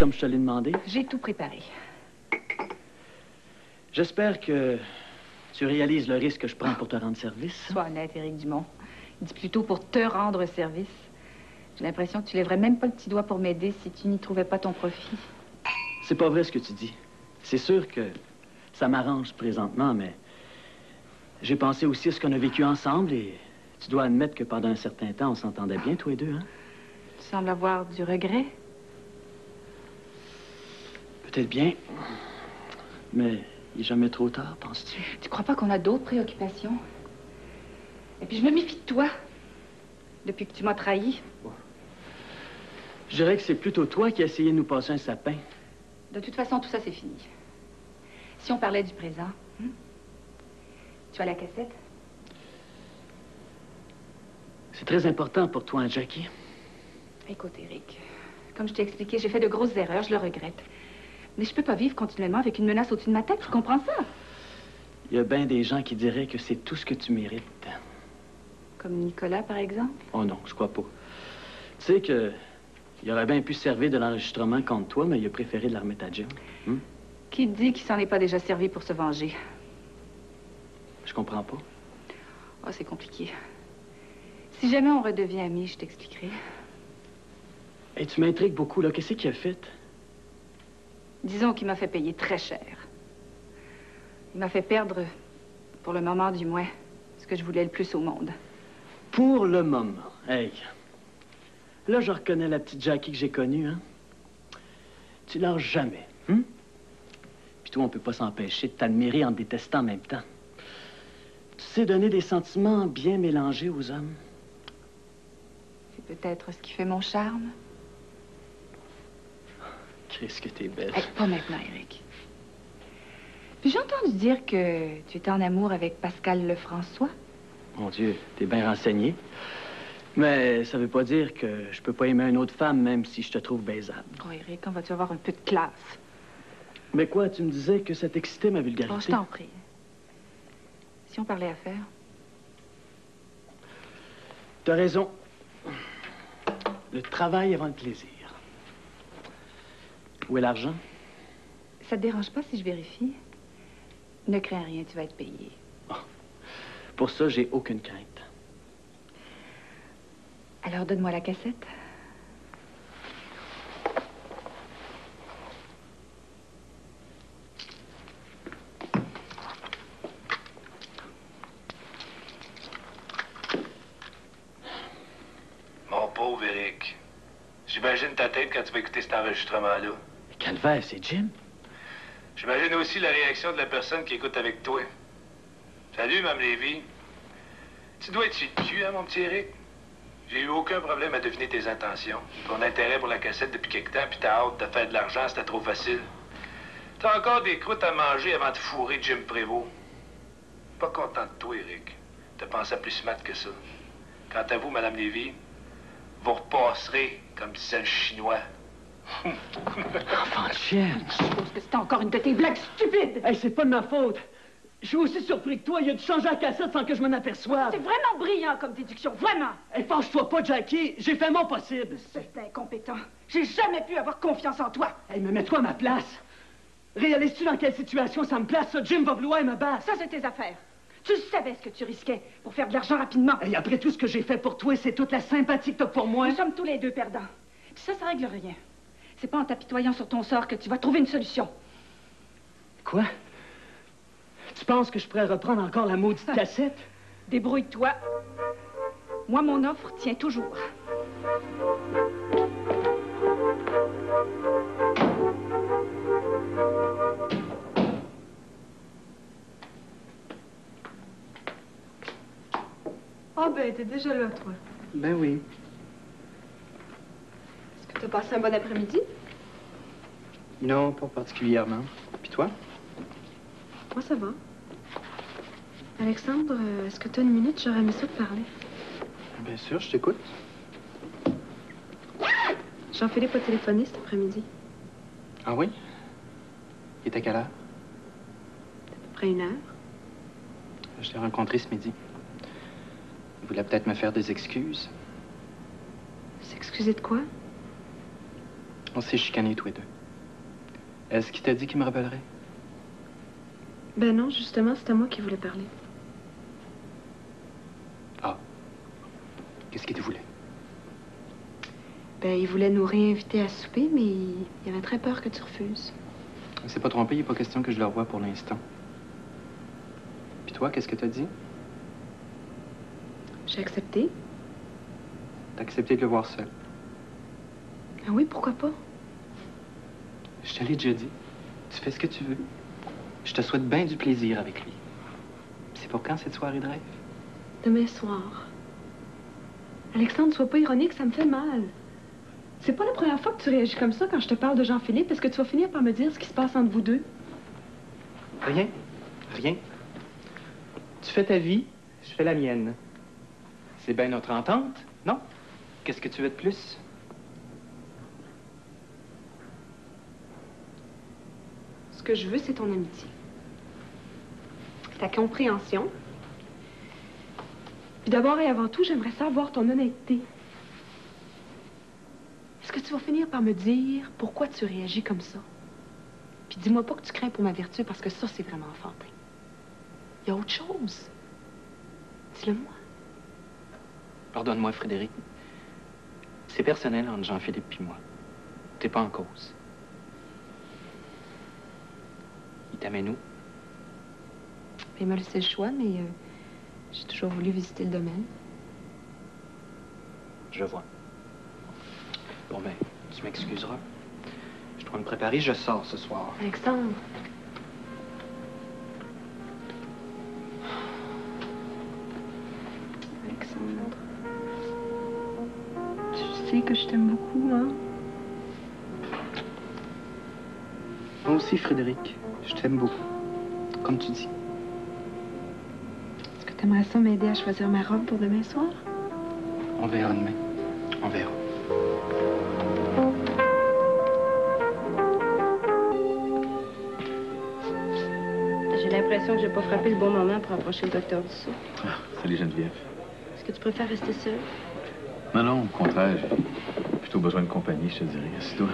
comme je te l'ai demandé? J'ai tout préparé. J'espère que tu réalises le risque que je prends pour te rendre service. Sois honnête, Éric Dumont. Dis plutôt pour te rendre service. J'ai l'impression que tu lèverais même pas le petit doigt pour m'aider si tu n'y trouvais pas ton profit. C'est pas vrai ce que tu dis. C'est sûr que ça m'arrange présentement, mais j'ai pensé aussi à ce qu'on a vécu ensemble et tu dois admettre que pendant un certain temps, on s'entendait bien, tous les deux, hein? Tu sembles avoir du regret. Peut-être bien, mais il n'est jamais trop tard, penses-tu? Tu crois pas qu'on a d'autres préoccupations? Et puis je me méfie de toi, depuis que tu m'as trahi. Je dirais que c'est plutôt toi qui as essayé de nous passer un sapin. De toute façon, tout ça, c'est fini. Si on parlait du présent, tu as la cassette? C'est très important pour toi, hein, Jackie? Écoute, Éric, comme je t'ai expliqué, j'ai fait de grosses erreurs, je le regrette. Mais je peux pas vivre continuellement avec une menace au-dessus de ma tête, tu comprends ça? Il y a bien des gens qui diraient que c'est tout ce que tu mérites. Comme Nicolas, par exemple? Oh non, je crois pas. Tu sais que il aurait bien pu se servir de l'enregistrement contre toi, mais il a préféré de la remettre à Jim. Qui te dit qu'il s'en est pas déjà servi pour se venger? Je comprends pas. Oh, c'est compliqué. Si jamais on redevient amis, je t'expliquerai. Et tu m'intrigues beaucoup, là. Qu'est-ce qu'il a fait? Disons qu'il m'a fait payer très cher. Il m'a fait perdre, pour le moment du moins, ce que je voulais le plus au monde. Pour le moment. Hey. Là, je reconnais la petite Jackie que j'ai connue, hein? Tu lâches jamais, Puis toi, on peut pas s'empêcher de t'admirer en te détestant en même temps. Tu sais donner des sentiments bien mélangés aux hommes. C'est peut-être ce qui fait mon charme. Qu'est-ce que t'es belle. Hey, pas maintenant, Éric. Puis j'ai entendu dire que tu étais en amour avec Pascal Lefrançois. Mon Dieu, t'es bien renseigné. Mais ça veut pas dire que je peux pas aimer une autre femme, même si je te trouve baisable. Oh, Éric, quand vas-tu avoir un peu de classe? Mais quoi, tu me disais que ça t'excitait, ma vulgarité? Oh, je t'en prie. Si on parlait affaires. T'as raison. Le travail avant le plaisir. Où est l'argent? Ça te dérange pas si je vérifie? Ne crains rien, tu vas être payé. Oh. Pour ça, j'ai aucune crainte. Alors, donne-moi la cassette. Mon pauvre Éric. J'imagine ta tête quand tu vas écouter cet enregistrement-là. Calvaire, c'est Jim? J'imagine aussi la réaction de la personne qui écoute avec toi. Salut, Mme Lévy. Tu dois être dessus, hein, mon petit Éric? J'ai eu aucun problème à deviner tes intentions. Ton intérêt pour la cassette depuis quelque temps, puis t'as hâte de faire de l'argent, c'était trop facile. T'as encore des croûtes à manger avant de fourrer Jim Prévost. Pas content de toi, Éric. T'as pensé à plus smart que ça. Quant à vous, Mme Lévy, vous repasserez, comme disait le Chinois. Enfant de chienne. Je suppose que c'était encore une de tes blagues stupides. Hey, c'est pas de ma faute. Je suis aussi surpris que toi. Il a dû changer la cassette sans que je m'en aperçoive. C'est vraiment brillant comme déduction, vraiment. Hey, fâche-toi pas, Jackie. J'ai fait mon possible. C'est incompétent. J'ai jamais pu avoir confiance en toi. Hey, mais mets-toi à ma place. Réalises-tu dans quelle situation ça me place, ça? Jim va vouloir me battre. Ça, c'est tes affaires. Tu savais ce que tu risquais pour faire de l'argent rapidement. Et après tout ce que j'ai fait pour toi, c'est toute la sympathie que t'as pour moi. Nous sommes tous les deux perdants. Puis ça règle rien. C'est pas en t'apitoyant sur ton sort que tu vas trouver une solution. Quoi? Tu penses que je pourrais reprendre encore la maudite cassette? Débrouille-toi. Moi, mon offre tient toujours. Ah ben, t'es déjà là, toi. Ben oui. Est-ce que t'as passé un bon après-midi? Non, pas particulièrement. Puis toi? Moi, ça va. Alexandre, est-ce que t'as une minute? J'aurais aimé ça te parler. Bien sûr, je t'écoute. Jean-Philippe a téléphoné cet après-midi. Ah oui? Il est à quelle heure? À peu près 1 heure. Je l'ai rencontré ce midi. Il voulait peut-être me faire des excuses. S'excuser de quoi? On s'est chicanés tous les deux. Est-ce qu'il t'a dit qu'il me rappellerait? Ben non, justement, c'était moi qui voulais parler. Ah. Qu'est-ce qu'il te voulait? Ben, il voulait nous réinviter à souper, mais il avait très peur que tu refuses. Il s'est pas trompé, il n'est pas question que je le revoie pour l'instant. Puis toi, qu'est-ce que t'as dit? J'ai accepté. T'as accepté de le voir seul. Ah oui, pourquoi pas? Je te l'ai déjà dit. Tu fais ce que tu veux. Je te souhaite bien du plaisir avec lui. C'est pour quand cette soirée de rêve? Demain soir. Alexandre, sois pas ironique, ça me fait mal. C'est pas la première fois que tu réagis comme ça quand je te parle de Jean-Philippe. Est-ce que tu vas finir par me dire ce qui se passe entre vous deux? Rien. Rien. Tu fais ta vie, je fais la mienne. C'est bien notre entente, non? Qu'est-ce que tu veux de plus? Ce que je veux, c'est ton amitié. Ta compréhension. Puis d'abord et avant tout, j'aimerais savoir ton honnêteté. Est-ce que tu vas finir par me dire pourquoi tu réagis comme ça? Puis dis-moi pas que tu crains pour ma vertu, parce que ça, c'est vraiment enfantin. Il y a autre chose. Dis-le-moi. Pardonne-moi, Frédéric. C'est personnel entre Jean-Philippe et moi. T'es pas en cause. Il t'amène où? Il m'a laissé le choix, mais j'ai toujours voulu visiter le domaine. Je vois. Bon, ben, tu m'excuseras. Je dois me préparer, je sors ce soir. Alexandre. Alexandre. Tu sais que je t'aime beaucoup, hein? Moi aussi, Frédéric. Je t'aime beaucoup. Comme tu dis. Est-ce que tu aimerais ça m'aider à choisir ma robe pour demain soir? On verra demain. On verra. J'ai l'impression que j'ai pas frappé le bon moment pour approcher le docteur Dussault. Ah, salut Geneviève. Est-ce que tu préfères rester seule? Non, non, au contraire, j'ai plutôt besoin de compagnie, je te dirais. Assieds-toi.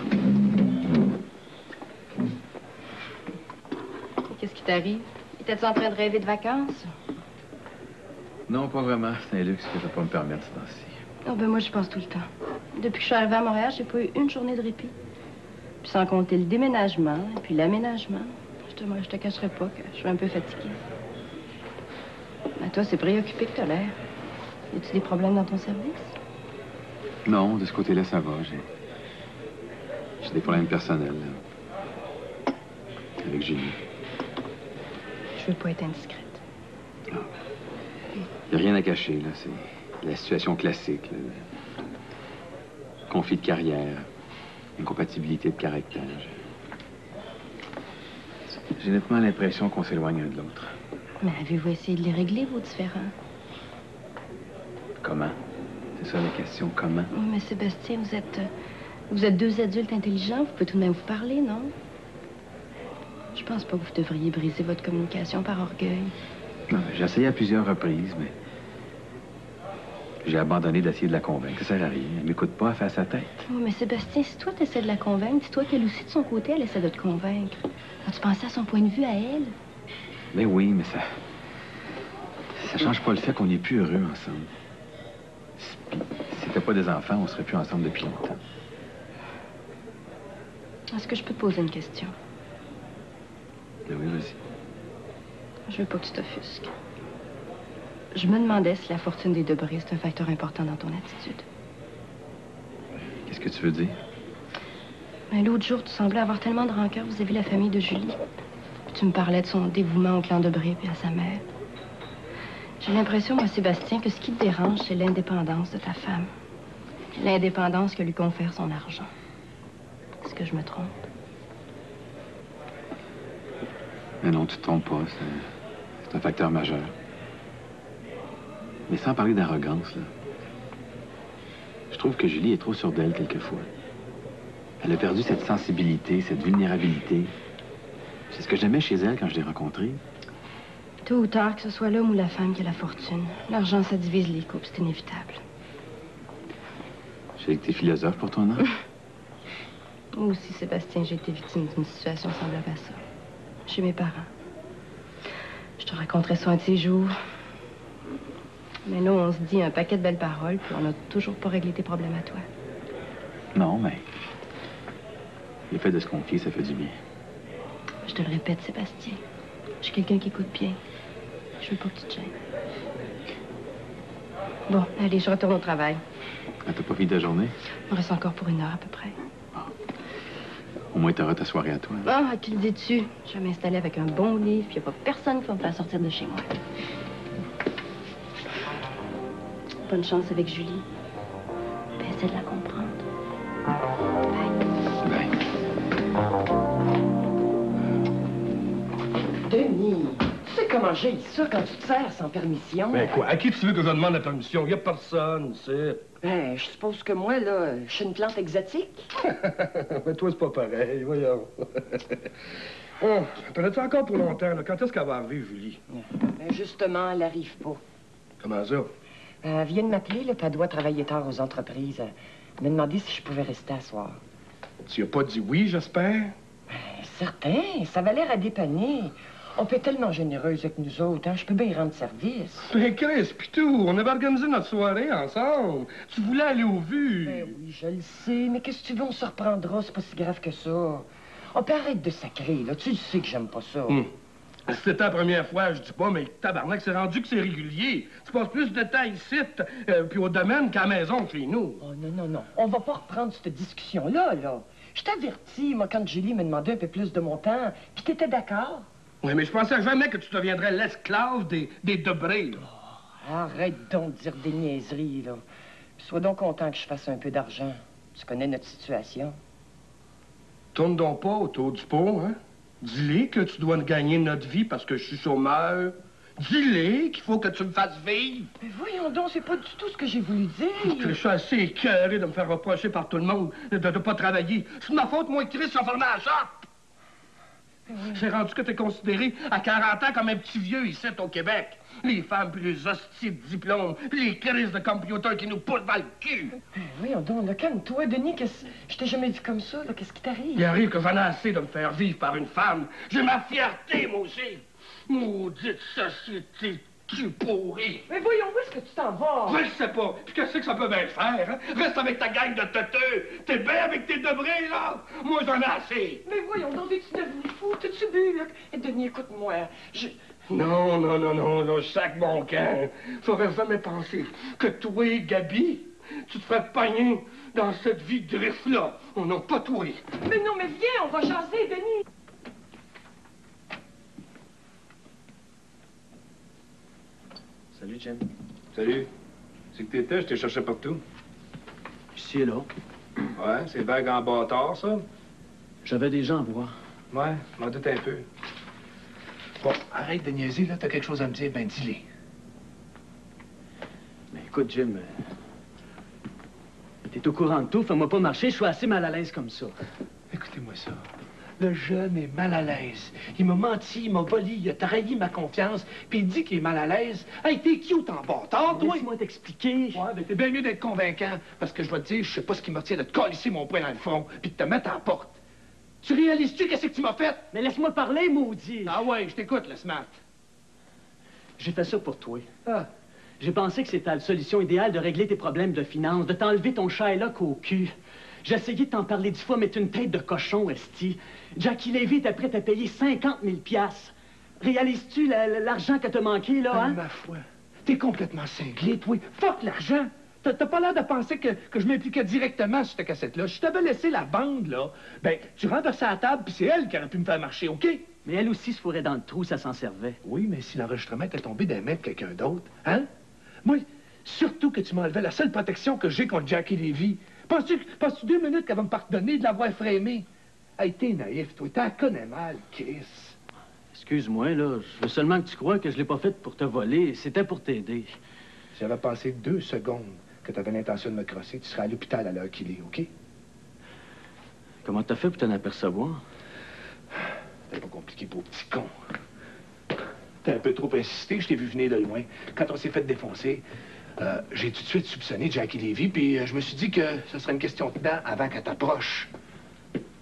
Qu'est-ce qui t'arrive? Étais-tu en train de rêver de vacances? Non, pas vraiment. C'est un luxe que je peux pas me permettre ce temps-ci. Oh, ben moi, je pense tout le temps. Depuis que je suis arrivée à Montréal, j'ai pas eu une journée de répit. Puis sans compter le déménagement et puis l'aménagement. Je te cacherai pas que je suis un peu fatiguée. Mais toi, c'est préoccupé que t'as l'air. Y a-tu des problèmes dans ton service? Non, de ce côté-là, ça va. J'ai des problèmes personnels. Là. Avec Julie. Je veux pas être indiscrète. Il n'y a rien à cacher, là. C'est la situation classique. Là. Conflit de carrière, incompatibilité de caractère. J'ai nettement l'impression qu'on s'éloigne un de l'autre. Mais avez-vous essayé de les régler, vos différends? Comment? C'est ça la question, comment? Oui, mais Sébastien, vous êtes deux adultes intelligents, vous pouvez tout de même vous parler, non? Je pense pas que vous devriez briser votre communication par orgueil. Non, j'ai essayé à plusieurs reprises, mais j'ai abandonné d'essayer de la convaincre. Ça sert à rien. Elle m'écoute pas, elle fait à sa tête. Oui, mais Sébastien, si toi t'essaies de la convaincre, dis-toi qu'elle aussi, de son côté, elle essaie de te convaincre. As-tu pensé à son point de vue à elle? Mais oui, mais ça change pas le fait qu'on n'est plus heureux ensemble. Puis, si c'était pas des enfants, on serait plus ensemble depuis longtemps. Est-ce que je peux te poser une question? Mais oui, vas-y. Je veux pas que tu t'offusques. Je me demandais si la fortune des Debré, c'est un facteur important dans ton attitude. Qu'est-ce que tu veux dire? Mais l'autre jour, tu semblais avoir tellement de rancœur vis-à-vis de la famille de Julie. Tu me parlais de son dévouement au clan Debré et à sa mère. J'ai l'impression, moi, Sébastien, que ce qui te dérange, c'est l'indépendance de ta femme. L'indépendance que lui confère son argent. Est-ce que je me trompe? Mais non, tu te trompes pas. C'est un facteur majeur. Mais sans parler d'arrogance, là. Je trouve que Julie est trop sûre d'elle quelquefois. Elle a perdu cette sensibilité, cette vulnérabilité. C'est ce que j'aimais chez elle quand je l'ai rencontrée. Tôt ou tard, que ce soit l'homme ou la femme qui a la fortune, l'argent, ça divise les couples, c'est inévitable. Je sais que t'es philosophe pour ton âge. Moi aussi, Sébastien, j'ai été victime d'une situation semblable à ça. Chez mes parents. Je te raconterai ça un de ces jours. Mais là, on se dit un paquet de belles paroles, puis on n'a toujours pas réglé tes problèmes à toi. Non, mais... le fait de se confier, ça fait du bien. Je te le répète, Sébastien. Je suis quelqu'un qui écoute bien. Je veux pas que tu te gênes. Bon, allez, je retourne au travail. Ah, t'as pas fini ta journée? Il me reste encore pour 1 heure à peu près. Au moins, t'auras ta soirée à toi. Ah, tu le dis-tu? Je vais m'installer avec un bon livre, puis il n'y a pas personne qui va me faire sortir de chez moi. Bonne chance avec Julie. Ben, essaie de la comprendre. Bye. Denis, tu sais comment j'ai ça quand tu te sers sans permission? Ben quoi? À qui tu veux que je demande la permission? Y a personne, c'est... Ben, je suppose que moi, là, je suis une plante exotique. Mais toi, c'est pas pareil, voyons. Oh, t'en as-tu encore pour longtemps, là? Quand est-ce qu'elle va arriver, Julie? Ben, justement, elle arrive pas. Comment ça? Elle vient de m'appeler, là, puis elle doit travailler tard aux entreprises. Elle m'a demandé si je pouvais rester à soir. Tu as pas dit oui, j'espère? Ben, certain, ça avait l'air à dépanner. On peut être tellement généreuse avec nous autres, hein? Je peux bien y rendre service. Ben, Chris, pis tout, on avait organisé notre soirée ensemble. Tu voulais aller au vu. Ben oui, je le sais, mais qu'est-ce que tu veux, on se reprendra, c'est pas si grave que ça. On peut arrêter de sacrer, là. Tu le sais que j'aime pas ça. Si c'était la première fois, je dis pas, mais tabarnak, c'est rendu que c'est régulier. Tu passes plus de temps ici, puis au domaine qu'à la maison chez nous. Oh non, non, non. On va pas reprendre cette discussion-là, là. Je t'avertis, moi, quand Julie me demandait un peu plus de mon temps, puis t'étais d'accord? Oui, mais je pensais jamais que tu deviendrais l'esclave des Debré, là. Oh, arrête donc de dire des niaiseries, là. Puis sois donc content que je fasse un peu d'argent. Tu connais notre situation. Tourne donc pas autour du pot, hein? Dis-les que tu dois gagner notre vie parce que je suis chômeur. Dis-les qu'il faut que tu me fasses vivre. Mais voyons donc, c'est pas du tout ce que j'ai voulu dire. Que je suis assez écœuré de me faire reprocher par tout le monde de ne pas travailler. C'est de ma faute, moi, Chris, sans fermer la shop. C'est rendu que t'es considéré à 40 ans comme un petit vieux ici au Québec. Les femmes, puis les hosties de diplômes, puis les crises de computer qui nous poussent dans le cul. Voyons donc, là, calme-toi, Denis, je t'ai jamais vu comme ça, là, qu'est-ce qui t'arrive? Il arrive que j'en ai assez de me faire vivre par une femme. J'ai ma fierté, moi aussi. Maudite société tu pourri. Mais voyons, où est-ce que tu t'en vas? Je le sais pas. Puis qu'est-ce que ça peut bien faire, hein? Reste avec ta gang de teuteux. T'es bien avec tes debrés, là? Moi, j'en ai assez. Mais voyons, donc, es-tu devenu fou? T'as-tu bu, là? Et Denis, écoute-moi, Non, je sac mon camp. J'aurais jamais pensé que toi, Gabi, tu te ferais pogner dans cette vie de griffe-là. On n'a pas toi. Mais non, mais viens, on va jaser, Denis. Salut, Jim. Salut. C'est que t'étais, je t'ai cherché partout. Ici et là. Ouais, c'est vague en bâtard, ça. J'avais des gens à voir. Ouais, je m'en doute un peu. Bon, arrête de niaiser, là. T'as quelque chose à me dire, ben dis-les. Mais écoute, Jim, t'es au courant de tout. Fais-moi pas marcher, je suis assez mal à l'aise comme ça. Écoutez-moi ça. Le jeune est mal à l'aise. Il m'a menti, il m'a volé, il a trahi ma confiance, puis il dit qu'il est mal à l'aise. Hey, t'es cute en bâtard, toi! Laisse-moi t'expliquer. Ouais, ben t'es bien mieux d'être convaincant, parce que je vais te dire, je sais pas ce qui me retient de te colisser mon poing dans le front, puis de te mettre à la porte. Tu réalises-tu qu'est-ce que tu m'as fait? Mais laisse-moi parler, maudit. Ah ouais, je t'écoute, le smart. J'ai fait ça pour toi. Ah. J'ai pensé que c'était la solution idéale de régler tes problèmes de finances, de t'enlever ton Shylock au cul. J'ai essayé de t'en parler 10 fois, mais t'es une tête de cochon, esti. Jackie Levy était prête à payer 50 000 $. Réalises-tu l'argent que t'as manqué, là, hein? Ma foi, t'es complètement cinglé, toi. Fuck l'argent! T'as pas l'air de penser que je m'impliquais directement sur cette cassette-là. Je t'avais laissé la bande, là. Ben, tu renverses à la table, puis c'est elle qui aurait pu me faire marcher, OK? Mais elle aussi se fourrait dans le trou, ça s'en servait. Oui, mais si l'enregistrement était tombé des mains de quelqu'un d'autre, hein? Moi, surtout que tu m'enlevais la seule protection que j'ai contre Jackie Levy. Penses-tu 2 minutes qu'elle va me pardonner de l'avoir frémé? Hey, t'es naïf, toi. T'en connais mal, Chris. Excuse-moi, là. Je veux seulement que tu crois que je l'ai pas fait pour te voler. C'était pour t'aider. Si j'avais pensé 2 secondes que t'avais l'intention de me crosser, tu serais à l'hôpital à l'heure qu'il est, OK? Comment t'as fait pour t'en apercevoir? C'était pas compliqué pour petit con. T'as un peu trop insisté, je t'ai vu venir de loin. Quand on s'est fait défoncer, j'ai tout de suite soupçonné Jackie Levy, puis je me suis dit que ce serait une question de temps avant qu'elle t'approche.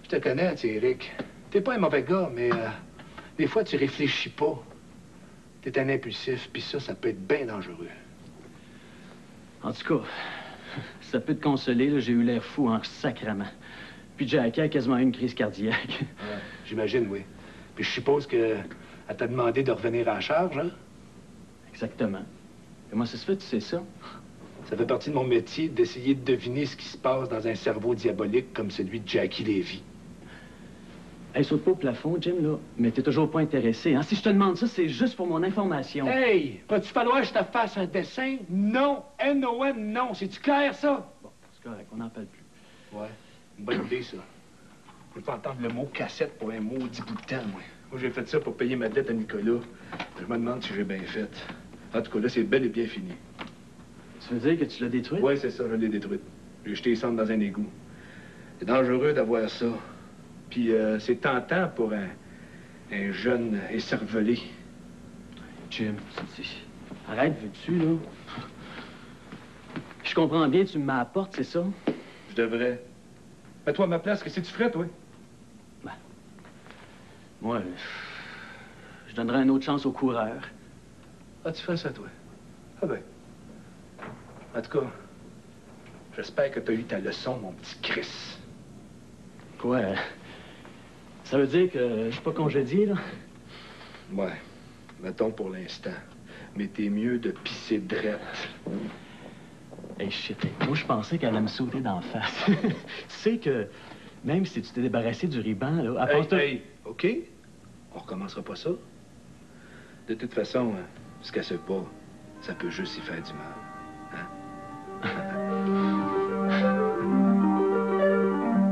Je te connais, tu Eric. T'es pas un mauvais gars, mais des fois, tu réfléchis pas. T'es un impulsif, puis ça peut être bien dangereux. En tout cas, ça peut te consoler, là, j'ai eu l'air fou en sacrament. Puis Jackie a quasiment eu une crise cardiaque. Ouais, j'imagine, oui. Puis je suppose qu'elle t'a demandé de revenir à la charge, hein? Exactement. Comment ça se fait, tu sais ça? Ça fait partie de mon métier d'essayer de deviner ce qui se passe dans un cerveau diabolique comme celui de Jackie Lévy. Hey, saute pas au plafond, Jim, là. Mais t'es toujours pas intéressé, hein? Si je te demande ça, c'est juste pour mon information. Hey! Va-tu falloir que je te fasse un dessin? Non! N-O-N, non! C'est-tu clair, ça? Bon, c'est correct, on n'en parle plus. Ouais, une bonne idée, ça. Je veux pas entendre le mot cassette pour un maudit bout de temps, moi. Moi, j'ai fait ça pour payer ma dette à Nicolas. Je me demande si j'ai bien fait. En tout cas, là, c'est bel et bien fini. Tu veux dire que tu l'as détruite? Oui, c'est ça, je l'ai détruite. J'ai jeté les cendres dans un égout. C'est dangereux d'avoir ça. Puis c'est tentant pour un jeune écervelé. Jim, arrête, veux-tu, là? Je comprends bien, tu me mets à la porte, c'est ça? Je devrais. Mets-toi à ma place, qu'est-ce que tu ferais, toi? Ben, moi, je donnerais une autre chance au coureur. Ah, tu ferais ça, toi? Ah ben. En tout cas, j'espère que t'as eu ta leçon, mon petit Chris. Quoi? Ça veut dire que je suis pas congédié, là? Ouais. Mettons pour l'instant. Mais t'es mieux de pisser drette. Hey, shit. Moi, je pensais qu'elle allait me sauter d'en face. Tu sais que même si tu t'es débarrassé du ruban, là, à part hey, OK? On recommencera pas ça. De toute façon, ce qu'elle sait pas, ça peut juste y faire du mal.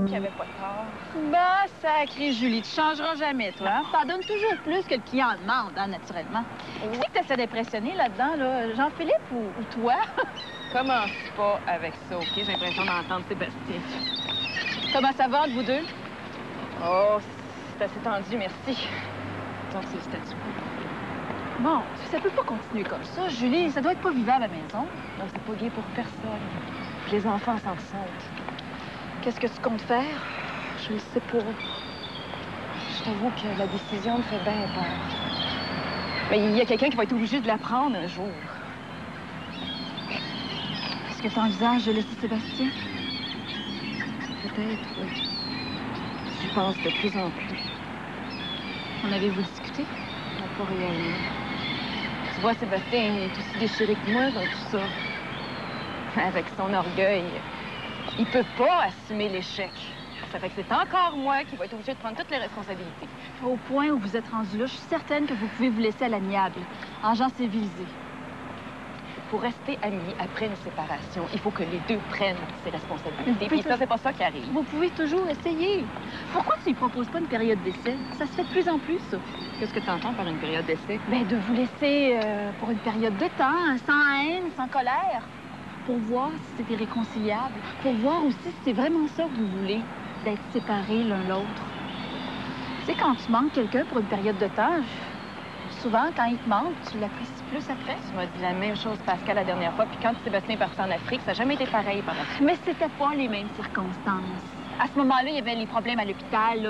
Qui avait pas tort. Bah, sacré Julie, tu changeras jamais, toi. Hein? T'en donnes toujours plus que le client demande, hein, naturellement. Qui c'est que t'essaies d'impressionner là-dedans, là? Jean-Philippe ou toi? Commence pas avec ça, OK? J'ai l'impression d'entendre Sébastien. Comment ça va entre vous deux? Oh, c'est assez tendu, merci. Donc, c'est le statu quo. Bon, ça peut pas continuer comme ça, Julie. Ça doit être pas vivant à la maison. Non, c'est pas gai pour personne. Les enfants s'en sentent. Qu'est-ce que tu comptes faire? Je ne sais pas. Je t'avoue que la décision me fait bien peur. Mais il y a quelqu'un qui va être obligé de la prendre un jour. Est-ce que tu envisages de laisser Sébastien? Peut-être, oui. J'y pense de plus en plus. En avez-vous discuté? Non, pas réellement. Tu vois, Sébastien est aussi déchiré que moi dans tout ça. Avec son orgueil, il peut pas assumer l'échec. Ça fait que c'est encore moi qui va être obligé de prendre toutes les responsabilités. Au point où vous êtes rendu là, je suis certaine que vous pouvez vous laisser à l'amiable, en gens civilisés. Pour rester amis après une séparation, il faut que les deux prennent ses responsabilités. Puis ça, c'est pas ça qui arrive. Vous pouvez toujours essayer. Pourquoi tu ne proposes pas une période d'essai? Ça se fait de plus en plus, ça. Qu'est-ce que tu entends par une période d'essai? Bien, de vous laisser pour une période de temps, sans haine, sans colère. Pour voir si c'était réconciliable. Pour voir aussi si c'est vraiment ça que vous voulez, d'être séparés l'un l'autre. Tu sais, quand tu manques quelqu'un pour une période de temps, souvent, quand il te manque, tu l'apprécies plus après. Tu m'as dit la même chose, Pascal, la dernière fois. Puis quand Sébastien est parti en Afrique, ça n'a jamais été pareil par la suite. Mais c'était pas les mêmes circonstances. À ce moment-là, il y avait les problèmes à l'hôpital,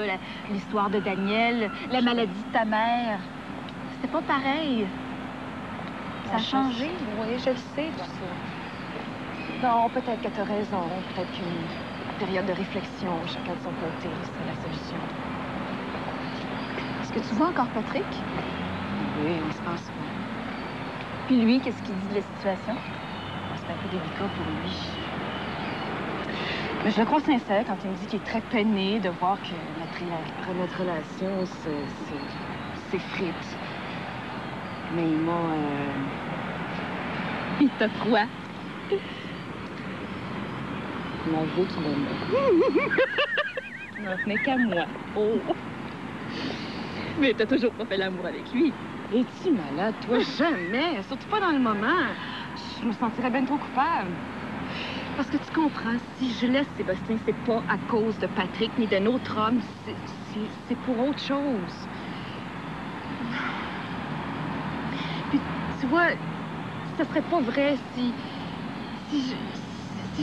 l'histoire de Daniel, la maladie de ta mère. C'était pas pareil. Ça a changé. Oui, je le sais, tout ça. Non, peut-être que tu as raison. Peut-être qu'une période de réflexion, chacun de son côté, c'est la solution. Est-ce que tu vois encore Patrick? Oui, on se passe souvent. Puis lui, qu'est-ce qu'il dit de la situation? C'est un peu délicat pour lui. Mais je le crois sincère quand il me dit qu'il est très peiné de voir que notre relation s'effrite. Mais il m'a... Il t'a quoi? Il m'a avoué qu'il aimait. Il n'en tenait qu'à moi. Oh! Mais t'as toujours pas fait l'amour avec lui. Es-tu malade, toi? Jamais! Surtout pas dans le moment. Je me sentirais bien trop coupable. Parce que tu comprends, si je laisse Sébastien, c'est pas à cause de Patrick ni d'un autre homme. C'est pour autre chose. Puis, tu vois, ça serait pas vrai si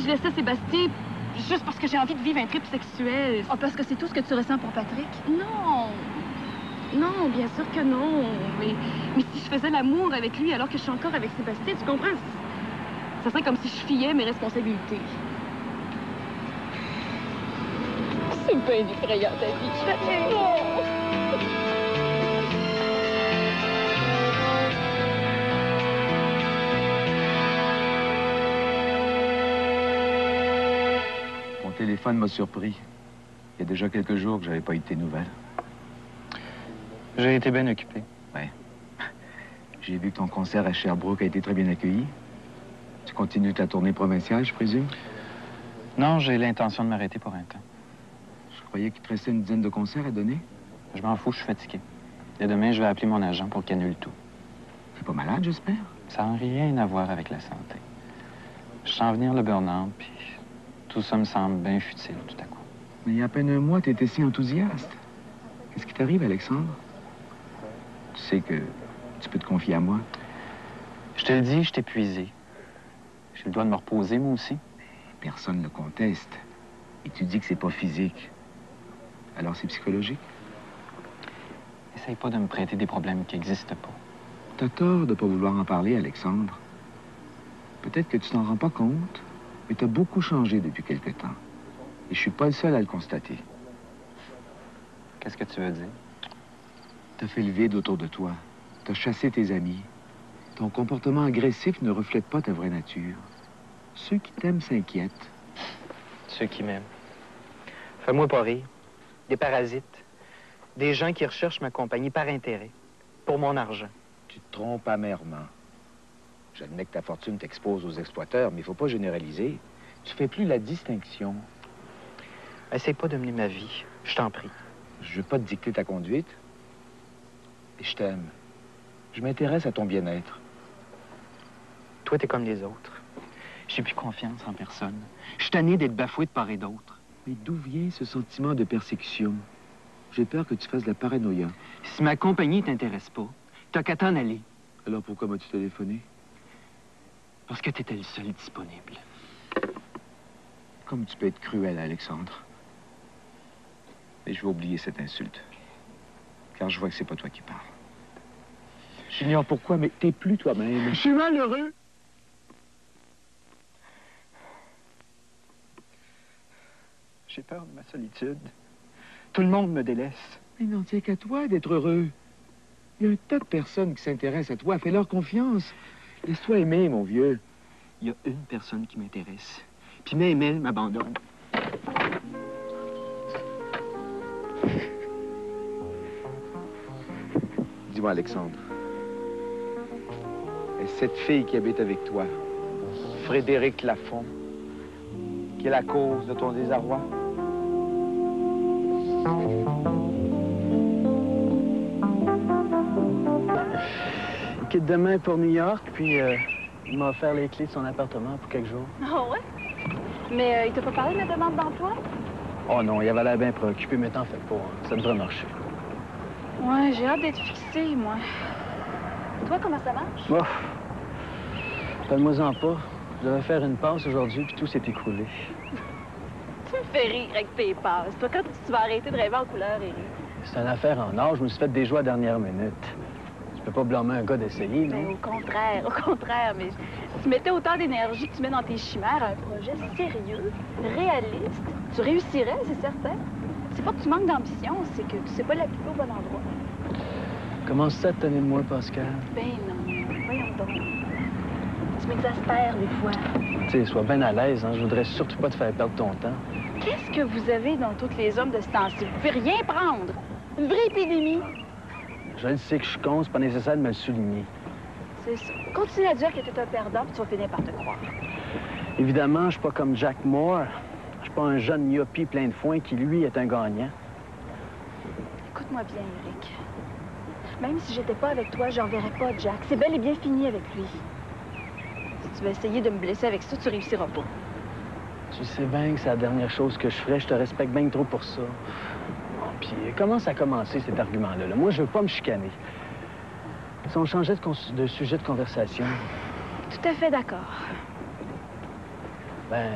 je laissais Sébastien Juste parce que j'ai envie de vivre un trip sexuel. Oh, parce que c'est tout ce que tu ressens pour Patrick? Non. Non, bien sûr que non. Mais si je faisais l'amour avec lui alors que je suis encore avec Sébastien, tu comprends? Ça serait comme si je fiais mes responsabilités. C'est bien effrayant, ta vie. Ton téléphone m'a surpris. Il y a déjà quelques jours que j'avais pas eu de tes nouvelles. J'ai été bien occupé. Ouais. J'ai vu que ton concert à Sherbrooke a été très bien accueilli. Tu continues ta tournée provinciale, je présume? Non, j'ai l'intention de m'arrêter pour un temps. Je croyais qu'il te restait une dizaine de concerts à donner. Je m'en fous, je suis fatigué. Et demain, je vais appeler mon agent pour qu'il annule tout. T'es pas malade, j'espère? Ça n'a rien à voir avec la santé. Je sens venir le burn-out, puis tout ça me semble bien futile tout à coup. Mais il y a à peine un mois, t'étais si enthousiaste. Qu'est-ce qui t'arrive, Alexandre? Tu sais que tu peux te confier à moi. Je te le dis, je t'ai épuisé. J'ai le droit de me reposer, moi aussi. Personne ne le conteste. Et tu dis que c'est pas physique. Alors c'est psychologique? Essaye pas de me prêter des problèmes qui n'existent pas. T'as tort de pas vouloir en parler, Alexandre. Peut-être que tu t'en rends pas compte, mais t'as beaucoup changé depuis quelque temps. Et je suis pas le seul à le constater. Qu'est-ce que tu veux dire? T'as fait le vide autour de toi. T'as chassé tes amis. Ton comportement agressif ne reflète pas ta vraie nature. Ceux qui t'aiment s'inquiètent. Ceux qui m'aiment. Fais-moi pas rire. Des parasites. Des gens qui recherchent ma compagnie par intérêt. Pour mon argent. Tu te trompes amèrement. J'admets que ta fortune t'expose aux exploiteurs, mais il faut pas généraliser. Tu fais plus la distinction. Essaye pas de mener ma vie. Je t'en prie. Je veux pas te dicter ta conduite. Et je t'aime. Je m'intéresse à ton bien-être. Toi, t'es comme les autres. J'ai plus confiance en personne. Je suis tanné d'être bafoué de part et d'autre. Mais d'où vient ce sentiment de persécution? J'ai peur que tu fasses de la paranoïa. Si ma compagnie t'intéresse pas, t'as qu'à t'en aller. Alors pourquoi m'as-tu téléphoné? Parce que t'étais le seul disponible. Comme tu peux être cruel, Alexandre. Mais je vais oublier cette insulte. Car je vois que c'est pas toi qui parles. J'ignore pourquoi, mais t'es plus toi-même. Je suis malheureux. J'ai peur de ma solitude. Tout le monde me délaisse. Il n'en tient qu'à toi d'être heureux. Il y a un tas de personnes qui s'intéressent à toi. Fais-leur confiance. Laisse-toi aimer, mon vieux. Il y a une personne qui m'intéresse. Puis même elle m'abandonne. Dis-moi, Alexandre. Est-ce cette fille qui habite avec toi, Frédéric Lafont, qui est la cause de ton désarroi? Il quitte demain pour New York, puis il m'a offert les clés de son appartement pour quelques jours. Oh ouais? Mais il t'a pas parlé de la demande d'emploi? Oh non, il avait l'air bien préoccupé, mais t'en fais pas. Hein. Ça devrait marcher. Ouais, j'ai hâte d'être fixée, moi. Toi, comment ça marche? Oh. Parle-moi-en pas. Je devais faire une passe aujourd'hui, puis tout s'est écroulé. Tu me fais rire avec tes passes. Toi, quand tu vas arrêter de rêver en couleur, Éric? C'est une affaire en or. Je me suis fait des joies à la dernière minute. Tu peux pas blâmer un gars d'essayer, non? Mais au contraire. Mais si tu mettais autant d'énergie que tu mets dans tes chimères à un projet sérieux, réaliste, tu réussirais, c'est certain. C'est pas que tu manques d'ambition, c'est que tu sais pas l'appliquer au bon endroit. Comment ça te tenir de moi, Pascal? Ben non, voyons donc. Tu m'exaspères des fois. Tu sais, sois bien à l'aise, hein. Je voudrais surtout pas te faire perdre ton temps. Qu'est-ce que vous avez dans tous les hommes de ce temps-ci? Vous pouvez rien prendre. Une vraie épidémie. Je le sais que je suis con, c'est pas nécessaire de me le souligner. C'est ça. Continue à dire que t'es un perdant, puis tu vas finir par te croire. Évidemment, je suis pas comme Jack Moore. Je suis pas un jeune yoppie plein de foin qui, lui, est un gagnant. Écoute-moi bien, Éric. Même si j'étais pas avec toi, j'enverrais pas Jack. C'est bel et bien fini avec lui. Si tu veux essayer de me blesser avec ça, tu réussiras pas. Tu sais bien que c'est la dernière chose que je ferais. Je te respecte bien trop pour ça. Puis comment ça a commencé, cet argument-là? Là? Moi, je veux pas me chicaner. Si on changeait de sujet de conversation... Tout à fait d'accord. Ben,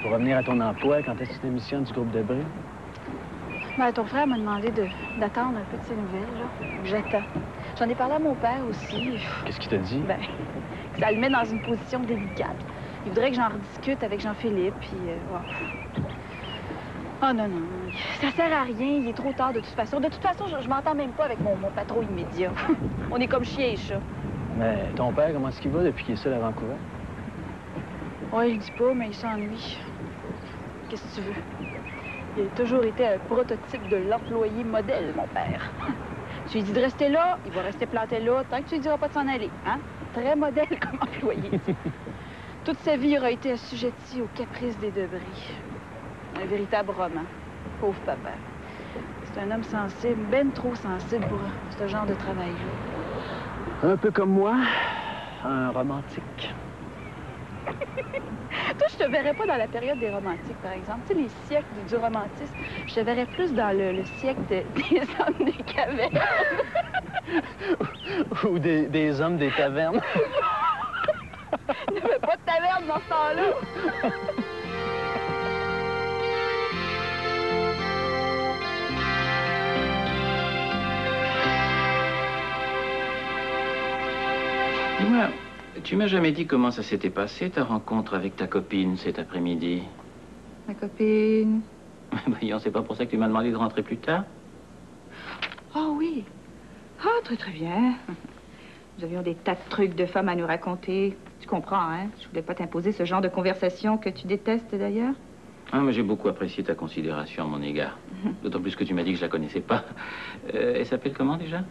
Pour revenir à ton emploi, quand est-ce que tu démissionnes du groupe de Bré? Ben, ton frère m'a demandé d'attendre un peu de ses nouvelles, là. J'attends. J'en ai parlé à mon père aussi. Qu'est-ce qu'il t'a dit? Ben, que ça le met dans une position délicate. Il voudrait que j'en rediscute avec Jean-Philippe, puis... ouais. Oh non, non. Ça sert à rien. Il est trop tard de toute façon. De toute façon, je m'entends même pas avec mon patron immédiat. On est comme chien et chat. Mais ton père, comment est-ce qu'il va depuis qu'il est seul à Vancouver? Ouais, il dit pas, mais il s'ennuie. Qu'est-ce que tu veux? Il a toujours été un prototype de l'employé modèle, mon père. Tu lui dis de rester là, il va rester planté là, tant que tu lui diras pas de s'en aller, hein? Très modèle comme employé. Toute sa vie, il aura été assujetti aux caprices des Debris. Un véritable roman. Pauvre papa. C'est un homme sensible, ben trop sensible pour ce genre de travail-là. Un peu comme moi, un romantique. Toi, je te verrais pas dans la période des romantiques, par exemple. Tu sais, les siècles du romantisme, je te verrais plus dans le siècle des hommes des cavernes. Ou des hommes des tavernes. Il n'y avait pas de taverne dans ce temps-là. Dis-moi, tu m'as jamais dit comment ça s'était passé, ta rencontre avec ta copine cet après-midi? Ma copine... Voyons, c'est pas pour ça que tu m'as demandé de rentrer plus tard? Oh oui. Ah, très, très bien. Nous avions des tas de trucs de femmes à nous raconter. Tu comprends, hein? Je voulais pas t'imposer ce genre de conversation que tu détestes, d'ailleurs. Ah, mais j'ai beaucoup apprécié ta considération à mon égard. D'autant plus que tu m'as dit que je la connaissais pas. Elle s'appelle comment, déjà?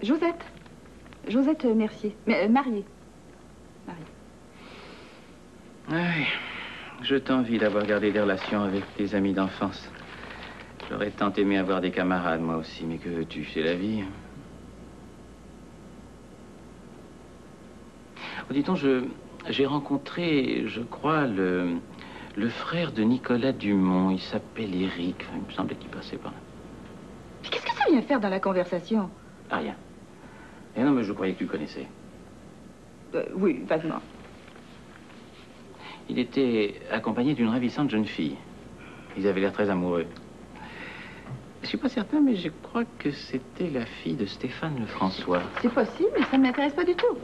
Josette. Josette Mercier. Mariée. Oui, je t'envie d'avoir gardé des relations avec tes amis d'enfance. J'aurais tant aimé avoir des camarades, moi aussi, mais que veux-tu, c'est la vie. Oh, dis-donc, j'ai rencontré, je crois, le frère de Nicolas Dumont. Il s'appelle Éric. Il me semblait qu'il passait par là. Mais qu'est-ce que ça vient faire dans la conversation? Ah, rien. Eh non, mais je croyais que tu le connaissais. Oui, vaguement. Il était accompagné d'une ravissante jeune fille. Ils avaient l'air très amoureux. Je suis pas certain, mais je crois que c'était la fille de Stéphane Lefrançois. C'est possible, mais ça ne m'intéresse pas du tout.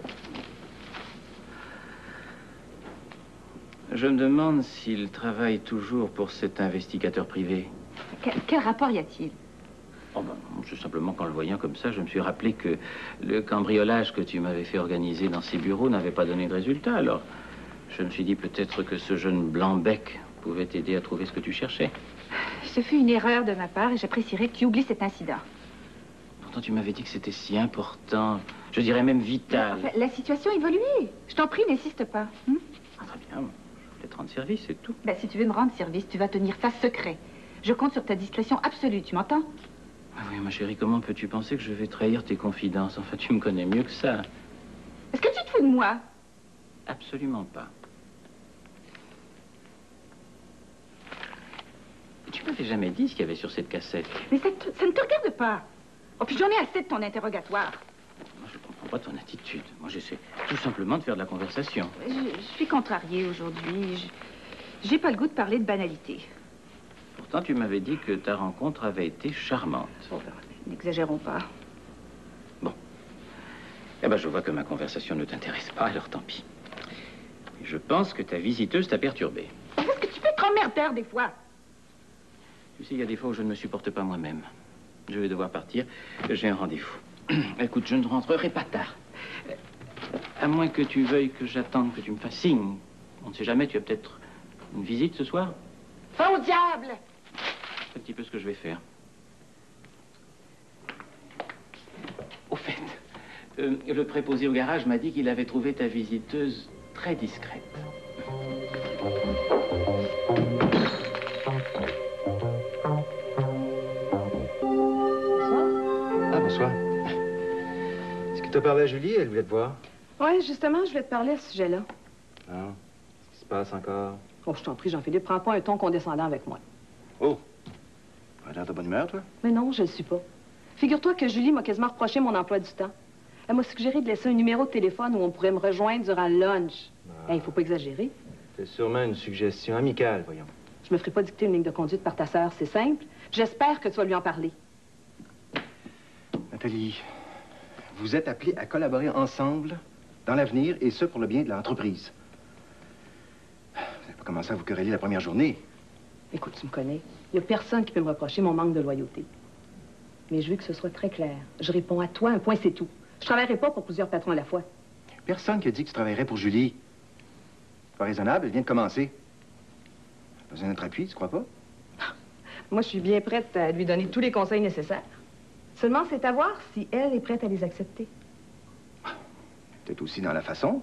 Je me demande s'il travaille toujours pour cet investigateur privé. Quel rapport y a-t-il? Oh ben, c'est simplement qu'en le voyant comme ça, je me suis rappelé que le cambriolage que tu m'avais fait organiser dans ses bureaux n'avait pas donné de résultat. Alors, je me suis dit peut-être que ce jeune blanc-bec pouvait t'aider à trouver ce que tu cherchais. Ce fut une erreur de ma part et j'apprécierais que tu oublies cet incident. Pourtant, tu m'avais dit que c'était si important, je dirais même vital. Enfin, la situation évolue. Je t'en prie, n'insiste pas. Ah, très bien. Je voulais te rendre service, c'est tout. Ben, si tu veux me rendre service, tu vas tenir ça secret. Je compte sur ta discrétion absolue, tu m'entends? Ah oui, ma chérie, comment peux-tu penser que je vais trahir tes confidences? Enfin, tu me connais mieux que ça. Est-ce que tu te fous de moi? Absolument pas. Tu m'avais jamais dit ce qu'il y avait sur cette cassette. Mais ça ne te regarde pas. Oh, puis j'en ai assez de ton interrogatoire. Moi, je comprends pas ton attitude. Moi, j'essaie tout simplement de faire de la conversation. Je suis contrariée aujourd'hui. J'ai pas le goût de parler de banalité. Pourtant, tu m'avais dit que ta rencontre avait été charmante. Oh, n'exagérons pas. Bon. Eh ben, je vois que ma conversation ne t'intéresse pas, alors tant pis. Et je pense que ta visiteuse t'a perturbé. Est-ce que tu peux être emmerdeur des fois? Tu sais, il y a des fois où je ne me supporte pas moi-même. Je vais devoir partir. J'ai un rendez-vous. Écoute, je ne rentrerai pas tard. À moins que tu veuilles que j'attende que tu me fasses signe. On ne sait jamais, tu as peut-être une visite ce soir? Au diable! C'est un petit peu ce que je vais faire. Au fait, le préposé au garage m'a dit qu'il avait trouvé ta visiteuse très discrète. Ah, bonsoir. Est-ce que tu as parlé à Julie? Elle voulait te voir. Oui, justement, je voulais te parler à ce sujet-là. Ah, qu'est-ce qui se passe encore? Oh, je t'en prie, Jean-Philippe, prends pas un ton condescendant avec moi. Oh! Tu as l'air de bonne humeur, toi? Mais non, je le suis pas. Figure-toi que Julie m'a quasiment reproché mon emploi du temps. Elle m'a suggéré de laisser un numéro de téléphone où on pourrait me rejoindre durant le lunch. Il faut pas exagérer. C'est sûrement une suggestion amicale, voyons. Je me ferai pas dicter une ligne de conduite par ta sœur, c'est simple. J'espère que tu vas lui en parler. Nathalie, vous êtes appelés à collaborer ensemble dans l'avenir, et ce, pour le bien de l'entreprise. Vous n'avez pas commencé à vous quereller la première journée. Écoute, tu me connais. Il n'y a personne qui peut me reprocher mon manque de loyauté. Mais je veux que ce soit très clair. Je réponds à toi, un point, c'est tout. Je travaillerai pas pour plusieurs patrons à la fois. Personne qui a dit que tu travaillerais pour Julie. Pas raisonnable, elle vient de commencer. Elle a besoin de notre appui, tu crois pas? Moi, je suis bien prête à lui donner tous les conseils nécessaires. Seulement, c'est à voir si elle est prête à les accepter. Peut-être aussi dans la façon.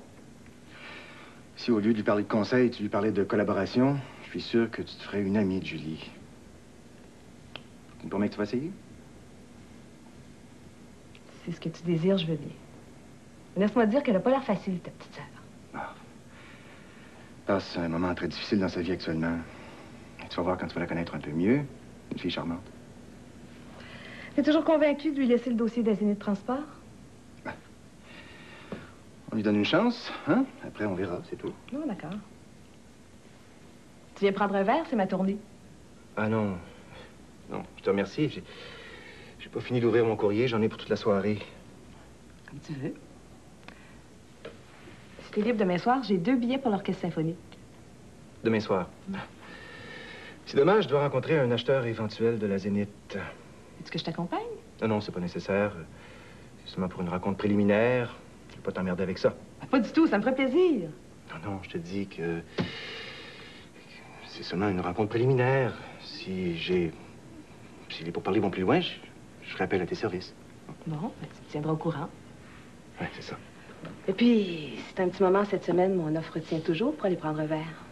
Si au lieu de lui parler de conseils, tu lui parlais de collaboration, je suis sûr que tu te ferais une amie de Julie. Tu me promets que tu vas essayer? Si c'est ce que tu désires, je veux bien. Mais laisse-moi te dire qu'elle n'a pas l'air facile, ta petite sœur. Passe un moment très difficile dans sa vie actuellement. Et tu vas voir quand tu vas la connaître un peu mieux. Une fille charmante. T'es toujours convaincu de lui laisser le dossier d'Azénith de transport? On lui donne une chance, hein? Après, on verra, c'est tout. Non, d'accord. Tu viens prendre un verre, c'est ma tournée. Ah non. Non, je te remercie. J'ai pas fini d'ouvrir mon courrier, j'en ai pour toute la soirée. Comme tu veux. Si t'es libre demain soir, j'ai 2 billets pour l'orchestre symphonique. Demain soir. C'est dommage, je dois rencontrer un acheteur éventuel de la Zénith. Est-ce que je t'accompagne? Non, c'est pas nécessaire. C'est seulement pour une rencontre préliminaire. Je vais pas t'emmerder avec ça. Pas du tout, ça me ferait plaisir. Non, je te dis que... c'est seulement une rencontre préliminaire. Si les pourparlers vont plus loin, je ferai appel à tes services. Bon, ben, tu te tiendras au courant. Oui, c'est ça. Et puis, c'est un petit moment cette semaine, mon offre tient toujours pour aller prendre un verre.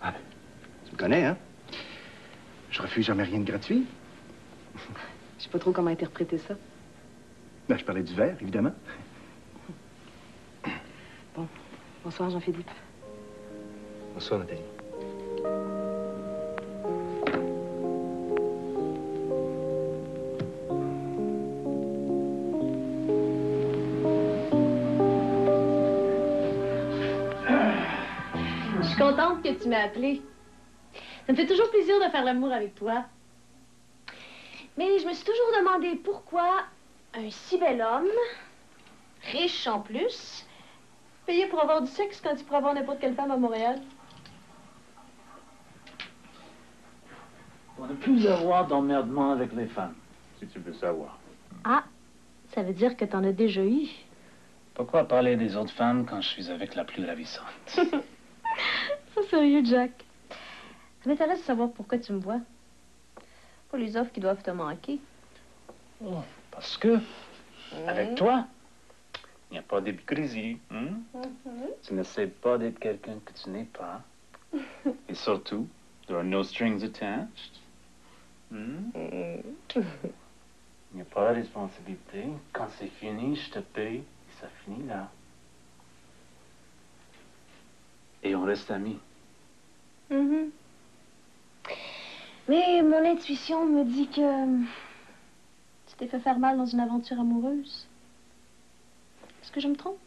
Ah, ben, tu me connais, hein? Je refuse jamais rien de gratuit. Je sais pas trop comment interpréter ça. Ben, je parlais du verre, évidemment. Bon, bonsoir, Jean-Philippe. Bonsoir, Nathalie. Je suis contente que tu m'aies appelée. Ça me fait toujours plaisir de faire l'amour avec toi. Mais je me suis toujours demandé pourquoi un si bel homme, riche en plus, payait pour avoir du sexe quand il pourrait avoir n'importe quelle femme à Montréal. On n'a plus avoir d'emmerdement avec les femmes, si tu veux savoir. Ah, ça veut dire que t'en as déjà eu. Pourquoi parler des autres femmes quand je suis avec la plus ravissante? Pas sérieux, Jack. Ça m'intéresse de savoir pourquoi tu me vois. Pas les offres qui doivent te manquer. Oh, parce que, avec toi, il n'y a pas d'hypocrisie. Hein? Tu n'essaies pas d'être quelqu'un que tu n'es pas. Et surtout, there are no strings attached. Il n'y a pas de responsabilité. Quand c'est fini, je te paye. Et ça finit là. Et on reste amis. Mais mon intuition me dit que tu t'es fait faire mal dans une aventure amoureuse. Est-ce que je me trompe?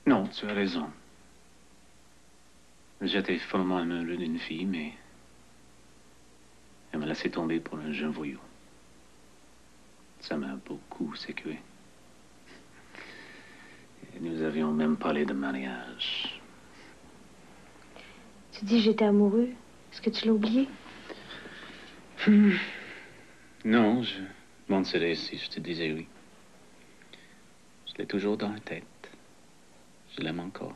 Non, tu as raison. J'étais follement amoureux d'une fille, mais elle m'a laissé tomber pour un jeune voyou. Ça m'a beaucoup secoué. Et nous avions même parlé de mariage. Tu dis j'étais amoureux. Est-ce que tu l'as oublié? Non, je mentirais si je te disais oui. Je l'ai toujours dans la tête. Je l'aime encore.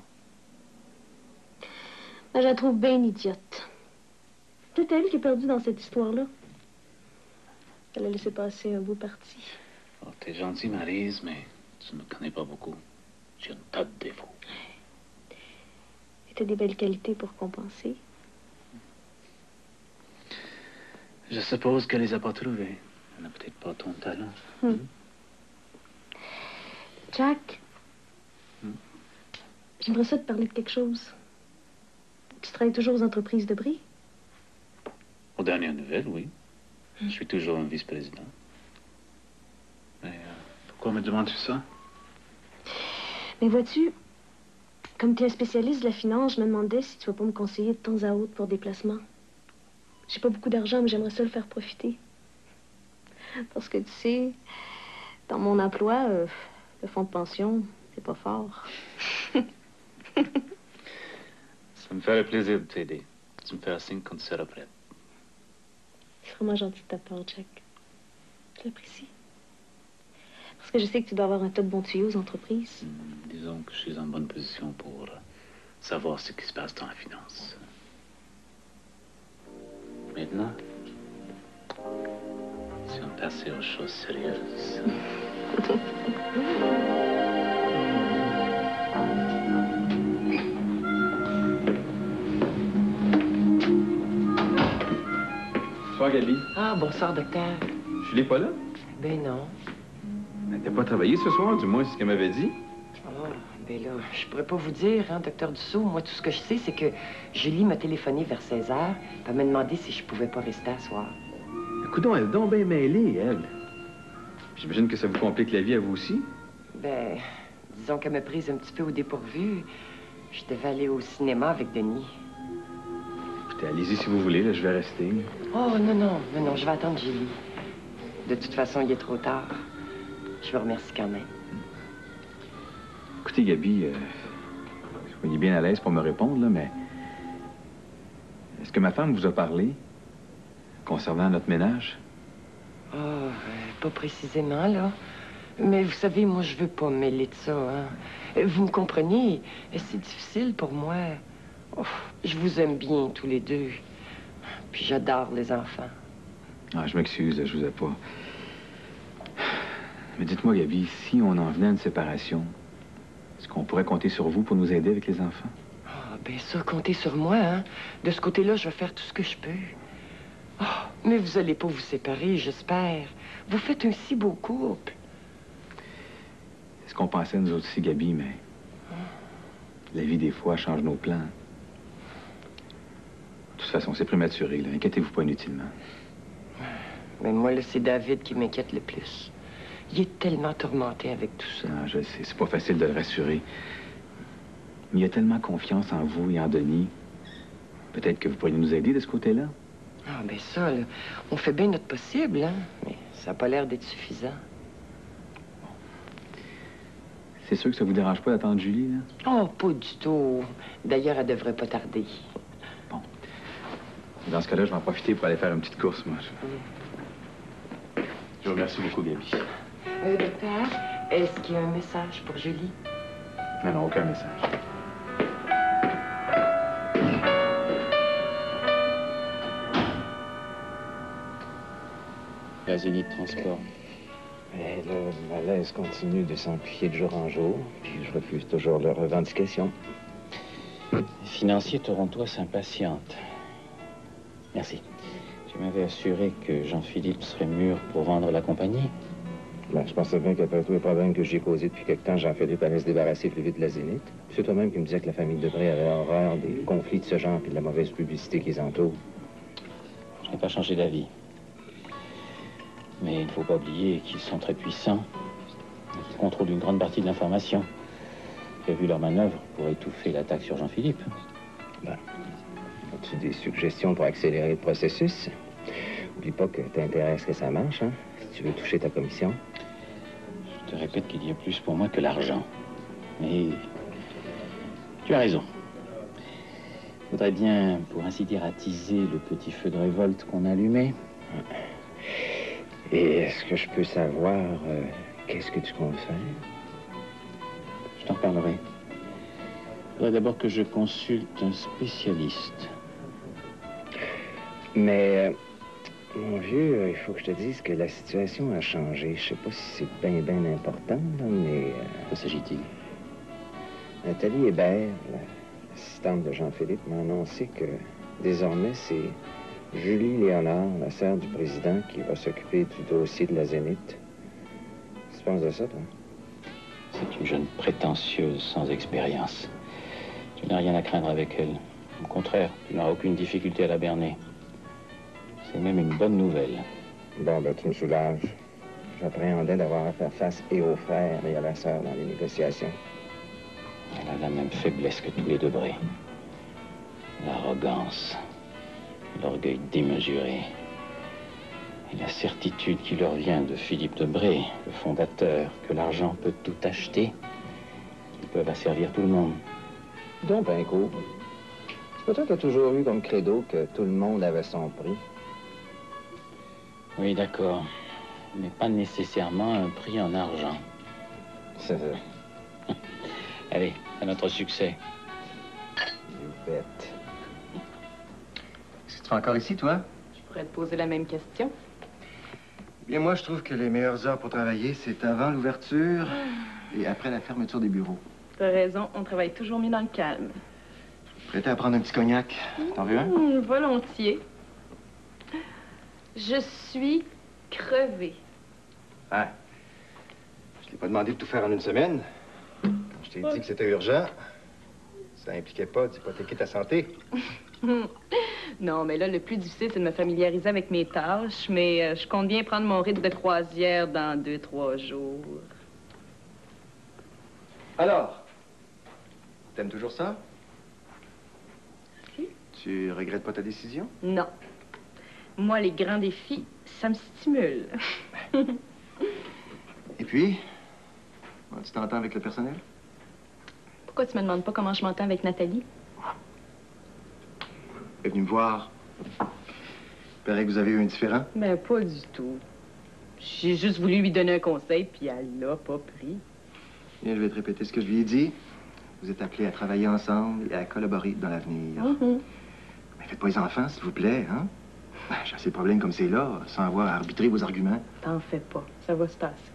Ben, je la trouve bien idiote. C'est elle qui est perdue dans cette histoire-là. Elle a laissé passer un beau parti. Oh, t'es gentille, Maryse, mais tu ne me connais pas beaucoup. J'ai un tas de défauts. Et t'as des belles qualités pour compenser. Je suppose qu'elle les a pas trouvées. Elle n'a peut-être pas ton talent. Jack, j'aimerais ça te parler de quelque chose. Tu travailles toujours aux entreprises de Brie? Aux dernières nouvelles, oui. Je suis toujours un vice-président. Mais pourquoi me demandes-tu ça? Mais vois-tu, Comme tu es un spécialiste de la finance, je me demandais si tu vas pas me conseiller de temps à autre pour des placements. J'ai pas beaucoup d'argent, mais j'aimerais ça le faire profiter. Parce que, tu sais, dans mon emploi, le fonds de pension, c'est pas fort. Ça me ferait plaisir de t'aider. Tu me fais un signe quand tu seras prête. C'est vraiment gentil de ta part, Jack. Je l'apprécie. Parce que je sais que tu dois avoir un tas de bons tuyaux aux entreprises. Disons que je suis en bonne position pour savoir ce qui se passe dans la finance. Maintenant, si on passait aux choses sérieuses. Bonsoir, Gabi. Ah, bonsoir, docteur. Julie n'est pas là? Ben non. Elle n'a pas travaillé ce soir, du moins, c'est ce qu'elle m'avait dit. Oh, ben là, je pourrais pas vous dire, hein, docteur Dussault. Moi, tout ce que je sais, c'est que Julie m'a téléphoné vers 16 h. Elle m'a demandé si je pouvais pas rester à soir. Coudon, elle est donc bien mêlée, elle. J'imagine que ça vous complique la vie à vous aussi? Ben, disons qu'elle m'a prise un petit peu au dépourvu. Je devais aller au cinéma avec Denis. Écoutez, allez-y si vous voulez, là, je vais rester. Oh, non, je vais attendre Julie. De toute façon, il est trop tard. Je vous remercie quand même. Écoutez, Gabi, soyez bien à l'aise pour me répondre, là, mais... Est-ce que ma femme vous a parlé concernant notre ménage? Oh, pas précisément, là. Mais vous savez, moi, je veux pas me mêler de ça, hein. Vous me comprenez? C'est difficile pour moi. Oh, je vous aime bien, tous les deux. Puis j'adore les enfants. Ah, je m'excuse, je vous ai pas... Mais dites-moi, Gabi, si on en venait à une séparation, est-ce qu'on pourrait compter sur vous pour nous aider avec les enfants? Ah, bien ça, comptez sur moi, hein. De ce côté-là, je vais faire tout ce que je peux. Oh, mais vous allez pas vous séparer, j'espère. Vous faites un si beau couple. C'est ce qu'on pensait, nous autres aussi, Gabi, mais... La vie, des fois, change nos plans. De toute façon, c'est prématuré, là. Inquiétez-vous pas inutilement. Mais moi, là, c'est David qui m'inquiète le plus. Il est tellement tourmenté avec tout ça. Non, je sais, c'est pas facile de le rassurer. Mais il a tellement confiance en vous et en Denis. Peut-être que vous pourriez nous aider de ce côté-là? Ah, ben ça, là, on fait bien notre possible, hein. Mais ça n'a pas l'air d'être suffisant. C'est sûr que ça vous dérange pas d'attendre Julie, là? Oh, pas du tout. D'ailleurs, elle devrait pas tarder. Bon. Dans ce cas-là, je vais en profiter pour aller faire une petite course, moi. Je vous remercie beaucoup, Gabi. Docteur, est-ce qu'il y a un message pour Julie? Non, aucun message. Gaz Unis de transport. Et le malaise continue de s'amplifier de jour en jour, puis je refuse toujours leurs revendications. Les financiers torontois s'impatientent. Merci. Tu m'avais assuré que Jean-Philippe serait mûr pour vendre la compagnie. Ben, je pensais bien qu'après tous les problèmes que j'ai causés depuis quelque temps, Jean-Philippe allait se débarrasser plus vite de la Zénith. C'est toi-même qui me disais que la famille Debré avait horreur des conflits de ce genre et de la mauvaise publicité qui les entoure. Je n'ai pas changé d'avis. Mais il ne faut pas oublier qu'ils sont très puissants et qu'ils contrôlent une grande partie de l'information. Tu as vu leur manœuvre pour étouffer l'attaque sur Jean-Philippe. Ben, as-tu des suggestions pour accélérer le processus? Oublie pas que t'intéresses que ça marche, hein? Si tu veux toucher ta commission. Je te répète qu'il y a plus pour moi que l'argent. Mais tu as raison. Il faudrait bien, pour ainsi dire, attiser le petit feu de révolte qu'on a allumé. Et est-ce que je peux savoir qu'est-ce que tu comptes faire? Je t'en reparlerai. Il faudrait d'abord que je consulte un spécialiste. Mais, mon vieux, il faut que je te dise que la situation a changé. Je sais pas si c'est bien important, là, mais... Que s'agit-il? Nathalie Hébert, l'assistante de Jean-Philippe, m'a annoncé que désormais, c'est Julie Léonard, la sœur du président, qui va s'occuper du dossier de la Zénith. Qu'est-ce que tu penses de ça, toi? C'est une jeune prétentieuse sans expérience. Tu n'as rien à craindre avec elle. Au contraire, tu n'auras aucune difficulté à la berner. C'est même une bonne nouvelle. Bon, ben, tu me soulages. J'appréhendais d'avoir à faire face et aux frères et à la sœur dans les négociations. Elle a la même faiblesse que tous les Debré. L'arrogance, l'orgueil démesuré et la certitude qui leur vient de Philippe Debré, le fondateur, que l'argent peut tout acheter, qu'ils peuvent asservir tout le monde. Donc, Pincourt, c'est pas toi qui as toujours eu comme credo que tout le monde avait son prix? Oui, d'accord, mais pas nécessairement un prix en argent. C'est ça. Allez, à notre succès. You bet. Est-ce que tu fais encore ici, toi? Je pourrais te poser la même question. Bien, moi, je trouve que les meilleures heures pour travailler, c'est avant l'ouverture et après la fermeture des bureaux. T'as raison, on travaille toujours mieux dans le calme. Prêt à prendre un petit cognac? T'en veux un? Volontiers. Je suis crevée. Ah. Je t'ai pas demandé de tout faire en une semaine. Je t'ai dit que c'était urgent. Ça impliquait pas d'hypothéquer ta santé. Non, mais là, le plus difficile, c'est de me familiariser avec mes tâches, mais je compte bien prendre mon rythme de croisière dans 2-3 jours. Alors, t'aimes toujours ça? Si. Tu regrettes pas ta décision? Non. Moi, les grands défis, ça me stimule. Et puis, comment tu t'entends avec le personnel? Pourquoi tu me demandes pas comment je m'entends avec Nathalie? Elle est venue me voir. Il paraît que vous avez eu un différend? Ben, pas du tout. J'ai juste voulu lui donner un conseil, puis elle l'a pas pris. Bien, je vais te répéter ce que je lui ai dit. Vous êtes appelés à travailler ensemble et à collaborer dans l'avenir. Mais faites pas les enfants, s'il vous plaît, hein? Ben, j'ai assez de problèmes comme c'est là, sans avoir à arbitrer vos arguments. T'en fais pas, ça va se passer.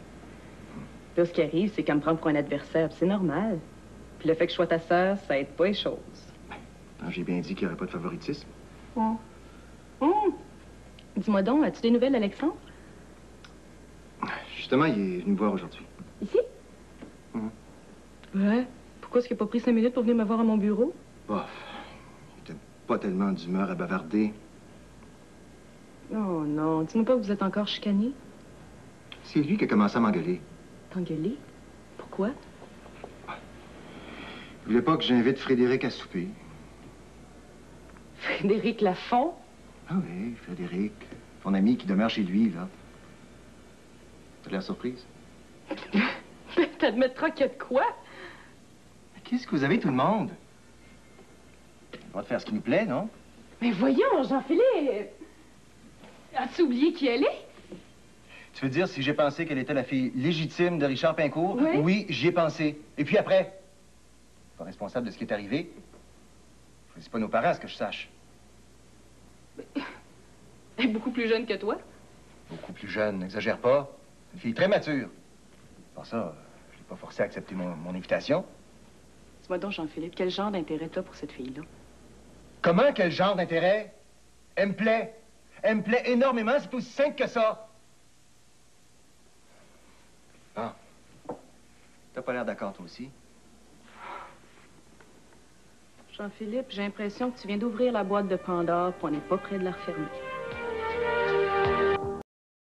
Là, ce qui arrive, c'est qu'elle me prend pour un adversaire, puis c'est normal. Puis le fait que je sois ta sœur, ça aide pas les choses. J'ai bien dit qu'il n'y aurait pas de favoritisme. Dis-moi donc, as-tu des nouvelles d'Alexandre? Justement, il est venu me voir aujourd'hui. Ici? Ouais. Pourquoi est-ce qu'il n'a pas pris 5 minutes pour venir me voir à mon bureau? Bof. Il était pas tellement d'humeur à bavarder. Oh non, dis-moi pas que vous êtes encore chicanés. C'est lui qui a commencé à m'engueuler. T'engueuler? Pourquoi? Il voulait pas que j'invite Frédéric à souper. Frédéric Lafont? Ah oui, Frédéric. Ton ami qui demeure chez lui, là. T'as l'air surprise? T'admettras qu'il y a de quoi? Qu'est-ce que vous avez, tout le monde? On a le droit de faire ce qui nous plaît, non? Mais voyons, Jean-Philippe! As-tu oublié qui elle est? Tu veux dire si j'ai pensé qu'elle était la fille légitime de Richard Pincourt? Oui. Oui, j'y ai pensé. Et puis après? Pas responsable de ce qui est arrivé. Je ne pas nos parents, à ce que je sache. Elle est beaucoup plus jeune que toi. Beaucoup plus jeune, n'exagère pas. Une fille très mature. Pour ça, je l'ai pas forcé à accepter mon invitation. Dis-moi donc, Jean-Philippe, quel genre d'intérêt t'as pour cette fille-là? Comment, quel genre d'intérêt? Elle me plaît. Elle me plaît énormément, c'est aussi simple que ça. Ah. T'as pas l'air d'accord, toi aussi? Jean-Philippe, j'ai l'impression que tu viens d'ouvrir la boîte de Pandore, puis on n'est pas près de la refermer.